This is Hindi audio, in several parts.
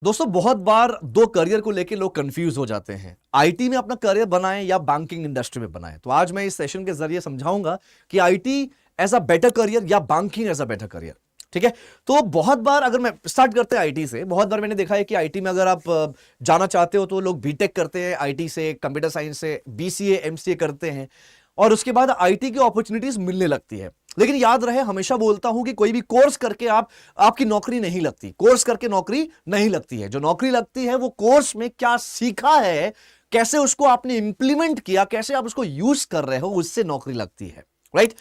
दोस्तों बहुत बार दो करियर को लेके लोग कंफ्यूज हो जाते हैं। आईटी में अपना करियर बनाएं या बैंकिंग इंडस्ट्री में बनाएं। तो आज मैं इस सेशन के जरिए समझाऊंगा कि IT as a better career या banking as a better career. ठीक है। तो बहुत बार अगर मैं स्टार्ट करते हैं आईटी से, बहुत बार मैंने देखा है कि आईटी में अगर आप जाना चाहते हो तो लोग बीटेक करते हैं आईटी से, कंप्यूटर साइंस से, बीसीए एमसीए करते हैं और उसके बाद आईटी की अपॉर्चुनिटीज मिलने लगती है। लेकिन याद रहे, हमेशा बोलता हूं कि कोई भी कोर्स करके आपकी नौकरी नहीं लगती। कोर्स करके नौकरी नहीं लगती है। जो नौकरी लगती है वो कोर्स में क्या सीखा है, कैसे उसको आपने इंप्लीमेंट किया, कैसे आप उसको यूज कर रहे हो, उससे नौकरी लगती है। राइट।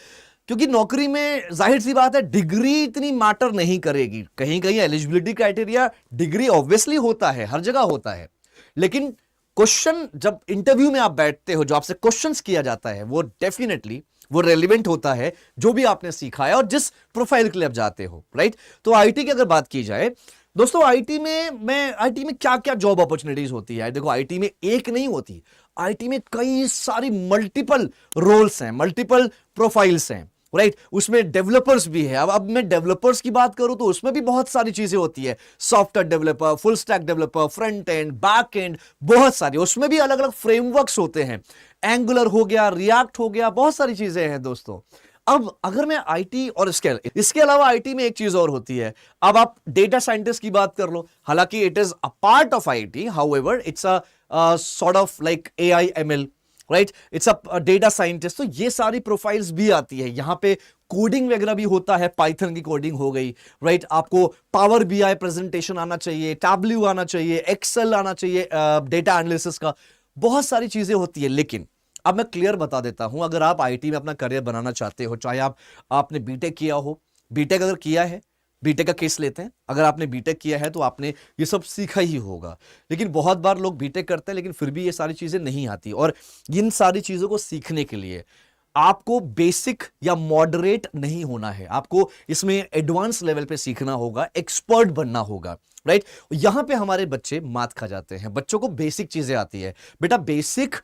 क्योंकि नौकरी में जाहिर सी बात है डिग्री इतनी मैटर नहीं करेगी। कहीं कहीं एलिजिबिलिटी क्राइटेरिया डिग्री ऑब्वियसली होता है, हर जगह होता है, लेकिन क्वेश्चन जब इंटरव्यू में आप बैठते हो, जो आपसे क्वेश्चंस किया जाता है वो डेफिनेटली वो रेलिवेंट होता है जो भी आपने सीखा है और जिस प्रोफाइल के लिए आप जाते हो। राइट। तो आईटी की अगर बात की जाए दोस्तों, आईटी में क्या क्या जॉब अपॉर्चुनिटीज होती है। देखो, आईटी में एक नहीं होती, आईटी में कई सारी मल्टीपल रोल्स हैं, मल्टीपल प्रोफाइल्स हैं। राइट। उसमें डेवलपर्स भी है। अब मैं डेवलपर्स की बात करूं तो उसमें भी बहुत सारी चीजें होती है। Software developer, full stack developer, front end, back and, बहुत सारी। उसमें भी अलग अलग फ्रेमवर्क्स होते हैं। एंगुलर हो गया, रिएक्ट हो गया, बहुत सारी चीजें हैं दोस्तों। अब अगर मैं आईटी और इसके अलावा आईटी में एक चीज और होती है। अब आप डेटा साइंटिस्ट की बात कर लो, हालांकि it is a part of IT, however it's a sort of like AI ML. Right. It's a data scientist. तो ये सारी प्रोफाइल्स भी आती है। यहां पे कोडिंग वगैरह भी होता है, पाइथन की कोडिंग हो गई। राइट। आपको पावर बीआई प्रेजेंटेशन आना चाहिए, टैबल्यू आना चाहिए, एक्सेल आना चाहिए, डेटा एनालिसिस का, बहुत सारी चीजें होती है। लेकिन अब मैं क्लियर बता देता हूं, अगर आप आईटी में अपना करियर बनाना चाहते हो, चाहे आपने बीटेक किया हो, बीटेक अगर किया है, बीटेक का केस लेते हैं, अगर आपने बीटेक किया है तो आपने ये सब सीखा ही होगा। लेकिन बहुत बार लोग बीटेक करते हैं लेकिन फिर भी ये सारी चीजें नहीं आती। और इन सारी चीजों को सीखने के लिए आपको बेसिक या मॉडरेट नहीं होना है, आपको इसमें एडवांस लेवल पे सीखना होगा, एक्सपर्ट बनना होगा। राइट। यहां पे हमारे बच्चे मात खा जाते हैं। बच्चों को बेसिक चीजें आती है, बेटा बेसिक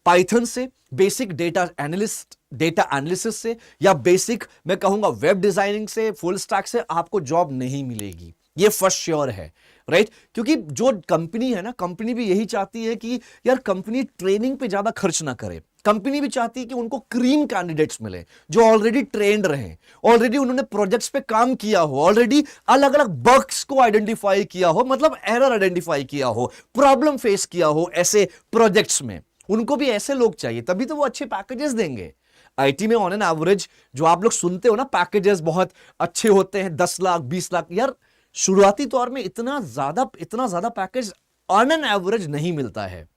पाइथन से, बेसिक डेटा एनालिसिस से, या बेसिक मैं कहूंगा वेब डिजाइनिंग से, फुल स्टैक से आपको जॉब नहीं मिलेगी। ये फर्स्ट श्योर है। राइट। क्योंकि जो कंपनी है ना, कंपनी भी यही चाहती है कि यार कंपनी ट्रेनिंग पे ज्यादा खर्च ना करे। कंपनी भी चाहती है कि उनको क्रीम कैंडिडेट्स मिले जो ऑलरेडी ट्रेंड रहे, ऑलरेडी उन्होंने प्रोजेक्ट्स पे काम किया हो, ऑलरेडी अलग अलग बग्स को आइडेंटिफाई किया हो, मतलब एरर आइडेंटिफाई किया हो, प्रॉब्लम फेस किया हो ऐसे प्रोजेक्ट्स में। उनको भी ऐसे लोग चाहिए, तभी तो वो अच्छे पैकेजेस देंगे। आईटी में ऑन एन एवरेज जो आप लोग सुनते हो ना, पैकेजेस बहुत अच्छे होते हैं, 10 लाख 20 लाख। यार शुरुआती तौर में इतना ज्यादा पैकेज ऑन एन एवरेज नहीं मिलता है।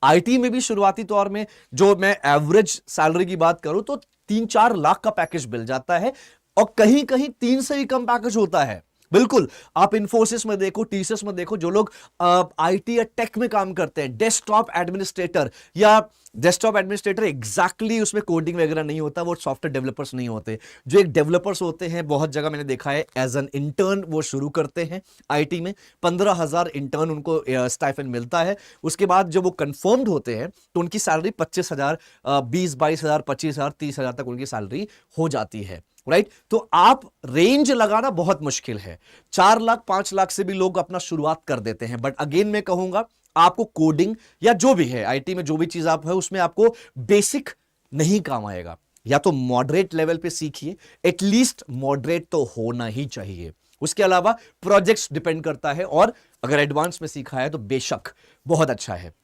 आईटी में भी शुरुआती तौर में जो मैं एवरेज सैलरी की बात करूं तो 3-4 लाख का पैकेज मिल जाता है, और कहीं कहीं 3 से भी कम पैकेज होता है। बिल्कुल। आप इंफोसिस में देखो, टीसीएस में देखो, जो लोग आईटी या टेक में काम करते हैं, डेस्कटॉप एडमिनिस्ट्रेटर एग्जैक्टली उसमें कोडिंग वगैरह नहीं होता, वो सॉफ्टवेयर डेवलपर्स नहीं होते। जो एक डेवलपर्स होते हैं, बहुत जगह मैंने देखा है एज एन इंटर्न वो शुरू करते हैं आईटी में। 15,000 इंटर्न उनको स्टाइपेंड मिलता है। उसके बाद जब वो कंफर्म्ड होते हैं तो उनकी सैलरी 25,000, 20-22,000, 25,000, 30,000 तक उनकी सैलरी हो जाती है। राइट। तो आप रेंज लगाना बहुत मुश्किल है। 4 लाख 5 लाख से भी लोग अपना शुरुआत कर देते हैं। बट अगेन मैं कहूंगा, आपको कोडिंग या जो भी है आईटी में, जो भी चीज आप है उसमें आपको बेसिक नहीं काम आएगा। या तो मॉडरेट लेवल पे सीखिए, एटलीस्ट मॉडरेट तो होना ही चाहिए। उसके अलावा प्रोजेक्ट्स डिपेंड करता है, और अगर एडवांस में सीखा है तो बेशक बहुत अच्छा है।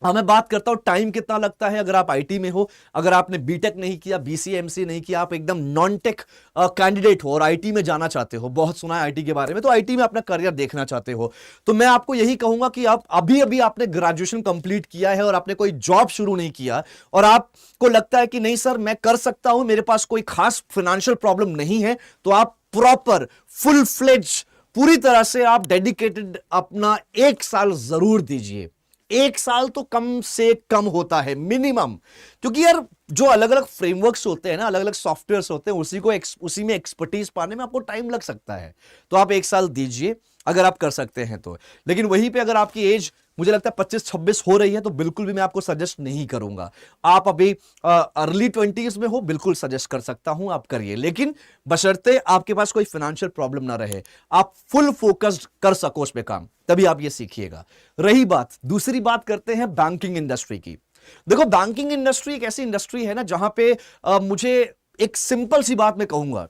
मैं बात करता हूं टाइम कितना लगता है। अगर आप आईटी में हो, अगर आपने बीटेक नहीं किया, बीसीएमसी नहीं किया, आप एकदम नॉन टेक कैंडिडेट हो और आईटी में जाना चाहते हो, बहुत सुना है आईटी के बारे में, तो आईटी में अपना करियर देखना चाहते हो, तो मैं आपको यही कहूंगा कि आप अभी अभी आपने ग्रेजुएशन कंप्लीट किया है और आपने कोई जॉब शुरू नहीं किया, और आपको लगता है कि नहीं सर मैं कर सकता हूं, मेरे पास कोई खास फाइनेंशियल प्रॉब्लम नहीं है, तो आप प्रॉपर फुल फ्लेज पूरी तरह से आप डेडिकेटेड अपना 1 साल जरूर दीजिए। 1 साल तो कम से कम होता है मिनिमम। क्योंकि यार जो अलग अलग फ्रेमवर्क्स होते हैं ना, अलग अलग सॉफ्टवेयर्स होते हैं, उसी में एक्सपर्टीज पाने में आपको टाइम लग सकता है। तो आप 1 साल दीजिए, अगर आप कर सकते हैं तो। लेकिन वहीं पे अगर आपकी एज मुझे लगता है 25-26 हो रही है तो बिल्कुल भी मैं आपको सजेस्ट नहीं करूंगा। आप अभी अर्ली 20s में हो, बिल्कुल सजेस्ट कर सकता हूं आप करिए, लेकिन बशर्ते आपके पास कोई फाइनेंशियल प्रॉब्लम ना रहे, आप फुल फोकस्ड कर सको उस पे काम, तभी आप ये सीखिएगा। रही बात, दूसरी बात करते हैं बैंकिंग इंडस्ट्री की। देखो बैंकिंग इंडस्ट्री एक ऐसी इंडस्ट्री है ना जहां पे मुझे एक सिंपल सी बात मैं कहूंगा,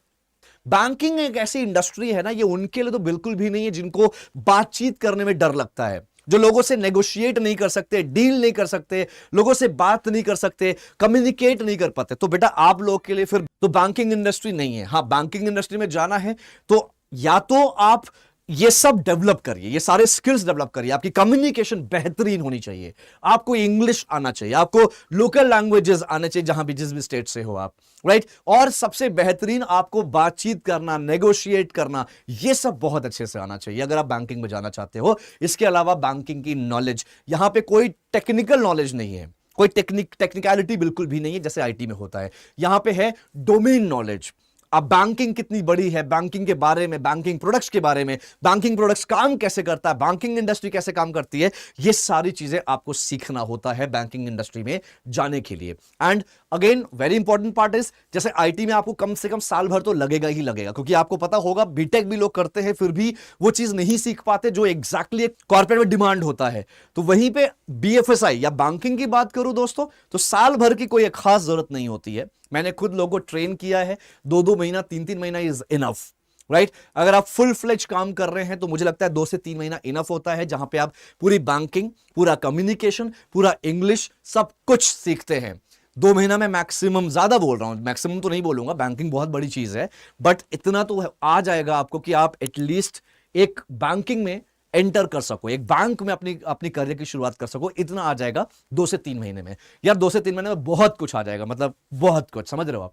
बैंकिंग एक ऐसी इंडस्ट्री है ना, ये उनके लिए तो बिल्कुल भी नहीं है जिनको बातचीत करने में डर लगता है, जो लोगों से नेगोशिएट नहीं कर सकते, डील नहीं कर सकते, लोगों से बात नहीं कर सकते, कम्युनिकेट नहीं कर पाते, तो बेटा आप लोग के लिए फिर तो बैंकिंग इंडस्ट्री नहीं है। हाँ, बैंकिंग इंडस्ट्री में जाना है तो या तो आप ये सब डेवलप करिए, ये सारे स्किल्स डेवलप करिए, आपकी कम्युनिकेशन बेहतरीन होनी चाहिए, आपको इंग्लिश आना चाहिए, आपको लोकल लैंग्वेजेस आने चाहिए जहां भी जिस भी स्टेट से हो आप, राइट। और सबसे बेहतरीन आपको बातचीत करना, नेगोशिएट करना, ये सब बहुत अच्छे से आना चाहिए अगर आप बैंकिंग में जाना चाहते हो। इसके अलावा बैंकिंग की नॉलेज, यहां पे कोई टेक्निकल नॉलेज नहीं है, कोई टेक्निकलिटी बिल्कुल भी नहीं है जैसे आईटी में होता है। यहां पे है डोमेन नॉलेज। अब बैंकिंग कितनी बड़ी है, बैंकिंग के बारे में, बैंकिंग प्रोडक्ट्स के बारे में, बैंकिंग प्रोडक्ट्स काम कैसे करता है, बैंकिंग इंडस्ट्री कैसे काम करती है, ये सारी चीजें आपको सीखना होता है बैंकिंग इंडस्ट्री में जाने के लिए। And again very important part is, जैसे आईटी में आपको कम से कम साल भर तो लगेगा ही लगेगा, क्योंकि आपको पता होगा बीटेक भी लोग करते हैं फिर भी वो चीज नहीं सीख पाते जो एग्जैक्टली कॉर्पोरेट में डिमांड होता है। तो वहीं पे बीएफएसआई या बैंकिंग की बात करूं दोस्तों, तो साल भर की कोई खास जरूरत नहीं होती है। मैंने खुद लोगों को ट्रेन किया है, 2-2 महीना, 3-3 महीना इज इनफ, राइट। अगर आप फुल फ्लेज काम कर रहे हैं तो मुझे लगता है 2 से 3 महीना इनफ होता है, जहां पे आप पूरी बैंकिंग, पूरा कम्युनिकेशन, पूरा इंग्लिश सब कुछ सीखते हैं। 2 महीना में मैक्सिमम, ज्यादा बोल रहा हूं, मैक्सिमम तो नहीं बोलूंगा, बैंकिंग बहुत बड़ी चीज है, बट इतना तो आ जाएगा आपको कि आप एटलीस्ट एक बैंकिंग में एंटर कर सको, एक बैंक में अपनी अपनी करियर की शुरुआत कर सको, इतना आ जाएगा 2 से 3 महीने में। यार 2 से 3 महीने में बहुत कुछ आ जाएगा, मतलब बहुत कुछ, समझ रहे हो आप।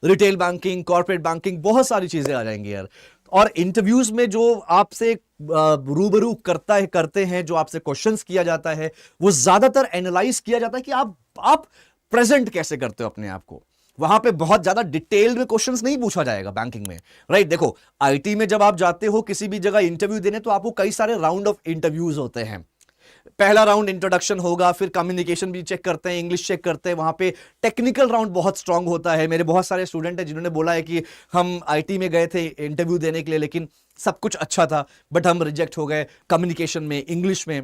रिटेल बैंकिंग, कॉर्पोरेट बैंकिंग, बहुत सारी चीजें आ जाएंगी यार। और इंटरव्यूज में जो आपसे रूबरू करते हैं, जो आपसे क्वेश्चंस किया जाता है, वो ज्यादातर एनालाइज किया जाता है कि आप प्रेजेंट कैसे करते हो अपने आप को। वहां पे बहुत ज्यादा डिटेल में क्वेश्चंस नहीं पूछा जाएगा बैंकिंग में, राइट। देखो आईटी में जब आप जाते हो किसी भी जगह इंटरव्यू देने, तो आपको कई सारे राउंड ऑफ इंटरव्यूज होते हैं। पहला राउंड इंट्रोडक्शन होगा, फिर कम्युनिकेशन भी चेक करते हैं, इंग्लिश चेक करते हैं, वहां पे टेक्निकल राउंड बहुत स्ट्रांग होता है। मेरे बहुत सारे स्टूडेंट हैं जिन्होंने बोला है कि हम आईटी में गए थे इंटरव्यू देने के लिए, लेकिन सब कुछ अच्छा था बट हम रिजेक्ट हो गए कम्युनिकेशन में, इंग्लिश में।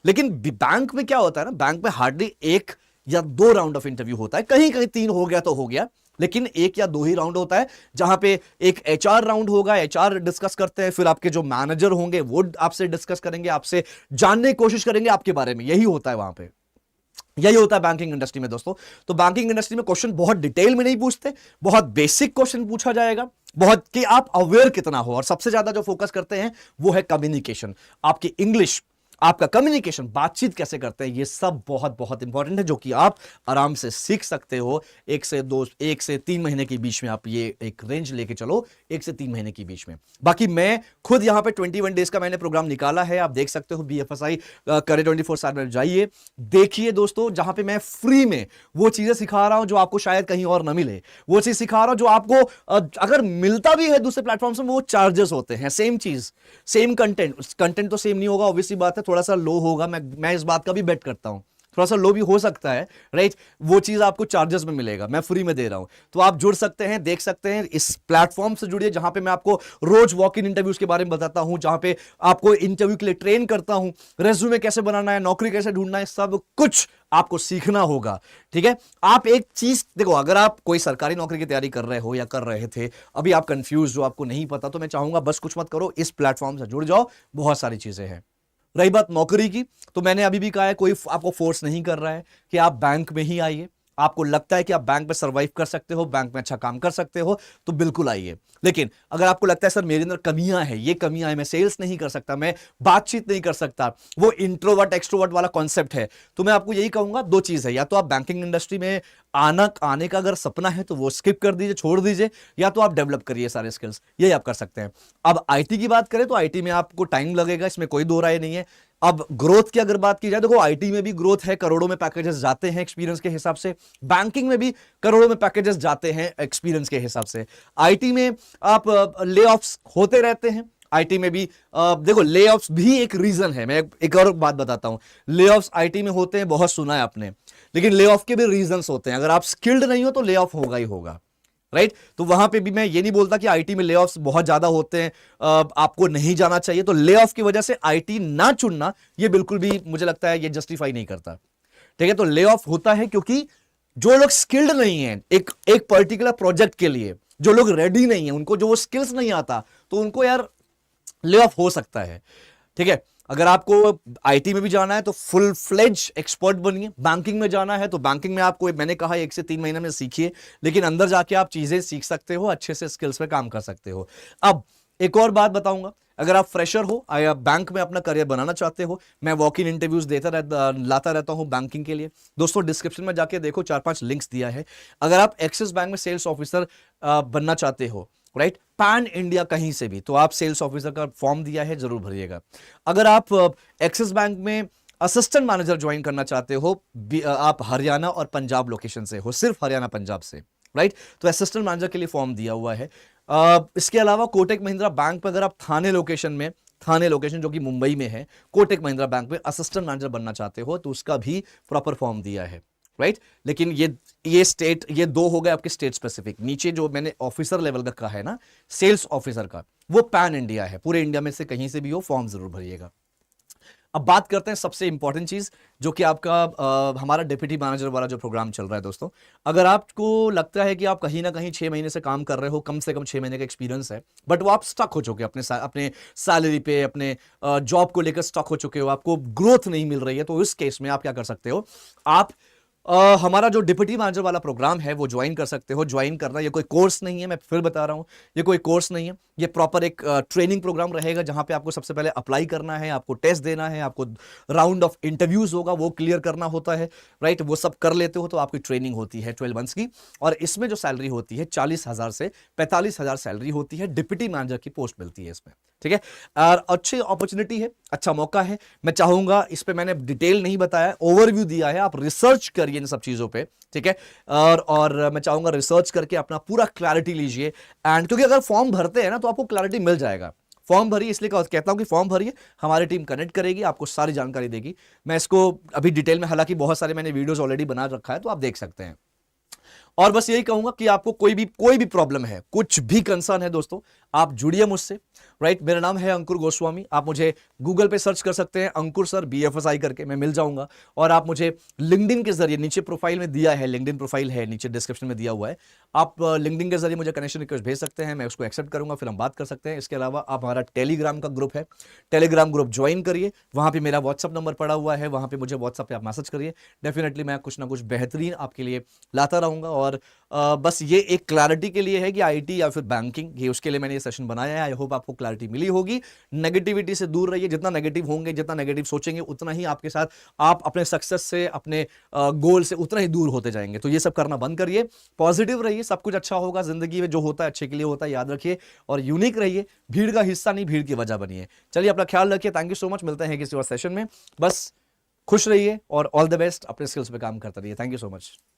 लेकिन बैंक में क्या होता है ना, बैंक में हार्डली 1 या 2 राउंड ऑफ इंटरव्यू होता है, कहीं कहीं 3 हो गया तो हो गया, लेकिन 1 या 2 ही राउंड होता है, जहां पे एक एचआर राउंड होगा, एचआर डिस्कस करते हैं, फिर आपके जो मैनेजर होंगे वो आपसे डिस्कस करेंगे, आपसे जानने की कोशिश करेंगे आपके बारे में। यही होता है वहां पे, यही होता है बैंकिंग इंडस्ट्री में दोस्तों। तो बैंकिंग इंडस्ट्री में क्वेश्चन बहुत डिटेल में नहीं पूछते, बहुत बेसिक क्वेश्चन पूछा जाएगा, बहुत कि आप अवेयर कितना हो। और सबसे ज्यादा जो फोकस करते हैं वो है कम्युनिकेशन, आपकी इंग्लिश, आपका कम्युनिकेशन, बातचीत कैसे करते हैं, ये सब बहुत बहुत इंपॉर्टेंट है, जो कि आप आराम से सीख सकते हो 1 से 3 महीने के बीच में। आप ये एक रेंज लेके चलो 1 से 3 महीने के बीच में। बाकी मैं खुद यहां पे 21 डेज का मैंने प्रोग्राम निकाला है, आप देख सकते हो बीएफएसआई करियर 24/7 में जाइए, देखिए दोस्तों, जहां पे मैं फ्री में वो चीजें सिखा रहा हूं जो आपको शायद कहीं और ना मिले, वो चीज सिखा रहा हूं जो आपको अगर मिलता भी है दूसरे प्लेटफॉर्म से, वो चार्जेस होते हैं। सेम चीज, सेम कंटेंट तो सेम नहीं होगा, ऑब्वियसली बात है, थोड़ा सा लो होगा, मैं इस बात का भी बेट करता हूं, थोड़ा सा लो भी हो सकता है, राइट। वो चीज आपको चार्जेस में मिलेगा, मैं फ्री में दे रहा हूं। तो आप जुड़ सकते हैं, देख सकते हैं, इस प्लेटफॉर्म से जुड़िए जहां पे मैं आपको रोज वॉक इन इंटरव्यूज के बारे में बताता हूं, जहां पे आपको इंटरव्यू के लिए ट्रेन करता हूं, रेज्यूमे कैसे बनाना है, नौकरी कैसे ढूंढना है, सब कुछ आपको सीखना होगा, ठीक है। आप एक चीज देखो, अगर आप कोई सरकारी नौकरी की तैयारी कर रहे हो या कर रहे थे, अभी आप कंफ्यूज हो, आपको नहीं पता, तो मैं चाहूंगा बस कुछ मत करो, इस प्लेटफॉर्म से जुड़ जाओ, बहुत सारी चीजें हैं। रही बात नौकरी की, तो मैंने अभी भी कहा है, कोई आपको फोर्स नहीं कर रहा है कि आप बैंक में ही आइए। आपको लगता है कि आप बैंक में सर्वाइव कर सकते हो, बैंक में अच्छा काम कर सकते हो, तो बिल्कुल आइए। लेकिन अगर आपको लगता है सर मेरे अंदर कमियां हैं, ये कमियां हैं, मैं सेल्स नहीं कर सकता, मैं बातचीत नहीं कर सकता, वो इंट्रोवर्ट एक्सट्रोवर्ट वाला कॉन्सेप्ट है, तो मैं आपको यही कहूंगा 2 चीज है, या तो आप बैंकिंग इंडस्ट्री में आने का अगर सपना है तो वो स्किप कर दीजिए, छोड़ दीजिए, या तो आप डेवलप करिए सारे स्किल्स, यही आप कर सकते हैं। अब आईटी की बात करें तो आईटी में आपको टाइम लगेगा, इसमें कोई दो राय नहीं है। अब ग्रोथ की अगर बात की जाए, देखो आईटी में भी ग्रोथ है, करोड़ों में पैकेजेस जाते हैं एक्सपीरियंस के हिसाब से, बैंकिंग में भी करोड़ों में पैकेजेस जाते हैं एक्सपीरियंस के हिसाब से। आईटी में आप ले ऑफ्स होते रहते हैं, आईटी में भी देखो लेऑफ्स भी एक रीजन है। मैं एक और बात बताता हूं, लेऑफ्स आईटी में होते हैं, बहुत सुना है आपने, लेकिन लेऑफ के भी रीजंस होते हैं। अगर आप स्किल्ड नहीं हो तो लेऑफ होगा ही होगा, राइट। तो वहां पे भी मैं ये नहीं बोलता कि आईटी में लेऑफ्स बहुत ज्यादा होते हैं, आपको नहीं जाना चाहिए। तो लेऑफ की वजह से आईटी ना चुनना ये बिल्कुल भी मुझे लगता है ये जस्टिफाई नहीं करता, ठीक है। तो लेऑफ होता है क्योंकि जो लोग स्किल्ड नहीं है एक पर्टिकुलर प्रोजेक्ट के लिए, जो लोग रेडी नहीं है, उनको जो वो स्किल्स नहीं आता, तो उनको यार ले ऑफ हो सकता है, ठीक है। अगर आपको आईटी में भी जाना है तो फुल फ्लेज एक्सपर्ट बनिए, बैंकिंग में जाना है तो बैंकिंग में आपको मैंने कहा 1 से 3 महीने में सीखिए, लेकिन अंदर जाके आप चीजें सीख सकते हो, अच्छे से स्किल्स पे काम कर सकते हो। अब एक और बात बताऊंगा, अगर आप फ्रेशर हो या बैंक में अपना करियर बनाना चाहते हो, मैं वॉक इन इंटरव्यूज लाता रहता हूं बैंकिंग के लिए। दोस्तों डिस्क्रिप्शन में जाके देखो, 4-5 लिंक्स दिया है। अगर आप एक्सिस बैंक में सेल्स ऑफिसर बनना चाहते हो, राइट, पैन इंडिया कहीं से भी, तो आप सेल्स ऑफिसर का फॉर्म दिया है, जरूर भरिएगा। अगर आप एक्सिस बैंक में असिस्टेंट मैनेजर ज्वाइन करना चाहते हो, आप हरियाणा और पंजाब लोकेशन से हो, सिर्फ हरियाणा पंजाब से, राइट, तो असिस्टेंट मैनेजर के लिए फॉर्म दिया हुआ है। इसके अलावा कोटक महिंद्रा बैंक पे अगर आप थाने लोकेशन जो कि मुंबई में है, कोटक महिंद्रा बैंक में असिस्टेंट मैनेजर बनना चाहते हो, तो उसका भी प्रॉपर फॉर्म दिया है, राइट। लेकिन ये स्टेट, ये 2 हो गए आपके स्टेट स्पेसिफिक। नीचे जो मैंने ऑफिसर लेवल का कहा है ना, सेल्स ऑफिसर का, वो पैन इंडिया है, पूरे इंडिया में से कहीं से भी हो, फॉर्म जरूर भरिएगा। अब बात करते हैं सबसे इंपॉर्टेंट चीज, जो कि आपका हमारा डिप्टी मैनेजर वाला जो प्रोग्राम चल रहा है। दोस्तों अगर आपको लगता है कि आप कहीं ना कहीं 6 महीने से काम कर रहे हो, कम से कम 6 महीने का एक्सपीरियंस है, बट वो आप स्टक हो चुके हो अपने सैलरी पे, अपने जॉब को लेकर स्टक हो चुके हो, आपको ग्रोथ नहीं मिल रही है, तो इस केस में आप क्या कर सकते हो, आप हमारा जो डिप्टी मैनेजर वाला प्रोग्राम है वो ज्वाइन कर सकते हो। ज्वाइन करना ये कोई कोर्स नहीं है, मैं फिर बता रहा हूं, ये कोई कोर्स नहीं है, ये प्रॉपर एक ट्रेनिंग प्रोग्राम रहेगा, जहां पे आपको सबसे पहले अप्लाई करना है, आपको टेस्ट देना है, आपको राउंड ऑफ इंटरव्यूज होगा वो क्लियर करना होता है, राइट। वो सब कर लेते हो तो आपकी ट्रेनिंग होती है 12 मंथ्स की, और इसमें जो सैलरी होती है 40,000 से 45,000 सैलरी होती है, डिप्टी मैनेजर की पोस्ट मिलती है इसमें, ठीक है। और अच्छी अपॉर्चुनिटी है, अच्छा मौका है। मैं चाहूंगा, इस पे मैंने डिटेल नहीं बताया, ओवरव्यू दिया है, आप रिसर्च करिए इन सब चीजों पे, ठीक है। और मैं चाहूंगा रिसर्च करके अपना पूरा क्लैरिटी लीजिए, एंड क्योंकि अगर फॉर्म भरते हैं ना तो आपको क्लैरिटी मिल जाएगा। फॉर्म भरिए, इसलिए कहता हूं कि फॉर्म भरिए, हमारी टीम कनेक्ट करेगी, आपको सारी जानकारी देगी। मैं इसको अभी डिटेल में, हालांकि बहुत सारे मैंने वीडियोस ऑलरेडी बना रखा है, तो आप देख सकते हैं। और बस यही कहूंगा कि आपको कोई भी प्रॉब्लम है, कुछ भी कंसर्न है दोस्तों, आप जुड़िए मुझसे, राइट। मेरा नाम है अंकुर गोस्वामी, आप मुझे गूगल पे सर्च कर सकते हैं, अंकुर सर BFSI करके, मैं मिल जाऊंगा। और आप मुझे लिंक्डइन के जरिए, नीचे प्रोफाइल में दिया है, लिंक्डइन प्रोफाइल है, नीचे डिस्क्रिप्शन में दिया हुआ है, आप लिंक्डइन के जरिए मुझे कनेक्शन रिक्वेस्ट भेज सकते हैं, मैं उसको एक्सेप्ट करूंगा, फिर हम बात कर सकते हैं। इसके अलावा आप हमारा टेलीग्राम का ग्रुप है, टेलीग्राम ग्रुप ज्वाइन करिए, वहां पर मेरा व्हाट्सअप नंबर पड़ा हुआ है, वहां पर मुझे व्हाट्सअप पे आप मैसेज करिए, डेफिनेटली मैं कुछ ना कुछ बेहतरीन आपके लिए लाता रहूंगा। और बस ये एक क्लैरिटी के लिए है कि आईटी या फिर बैंकिंग, ये उसके लिए मैंने ये सेशन बनाया है। आई होप आपको क्लैरिटी मिली होगी। नेगेटिविटी से दूर रहिए, जितना नेगेटिव होंगे, जितना नेगेटिव सोचेंगे, उतना ही आपके साथ, आप अपने सक्सेस से, अपने गोल से उतना ही दूर होते जाएंगे। तो ये सब करना बंद करिए, पॉजिटिव रहिए, सब कुछ अच्छा होगा। जिंदगी में जो होता है अच्छे के लिए होता है, याद रखिए, और यूनिक रहिए, भीड़ का हिस्सा नहीं, भीड़ की वजह बनिए। चलिए, अपना ख्याल रखिए, थैंक यू सो मच, मिलते हैं किसी और सेशन में। बस खुश रहिए और ऑल द बेस्ट, अपने स्किल्स पे काम करते रहिए। Thank you so much.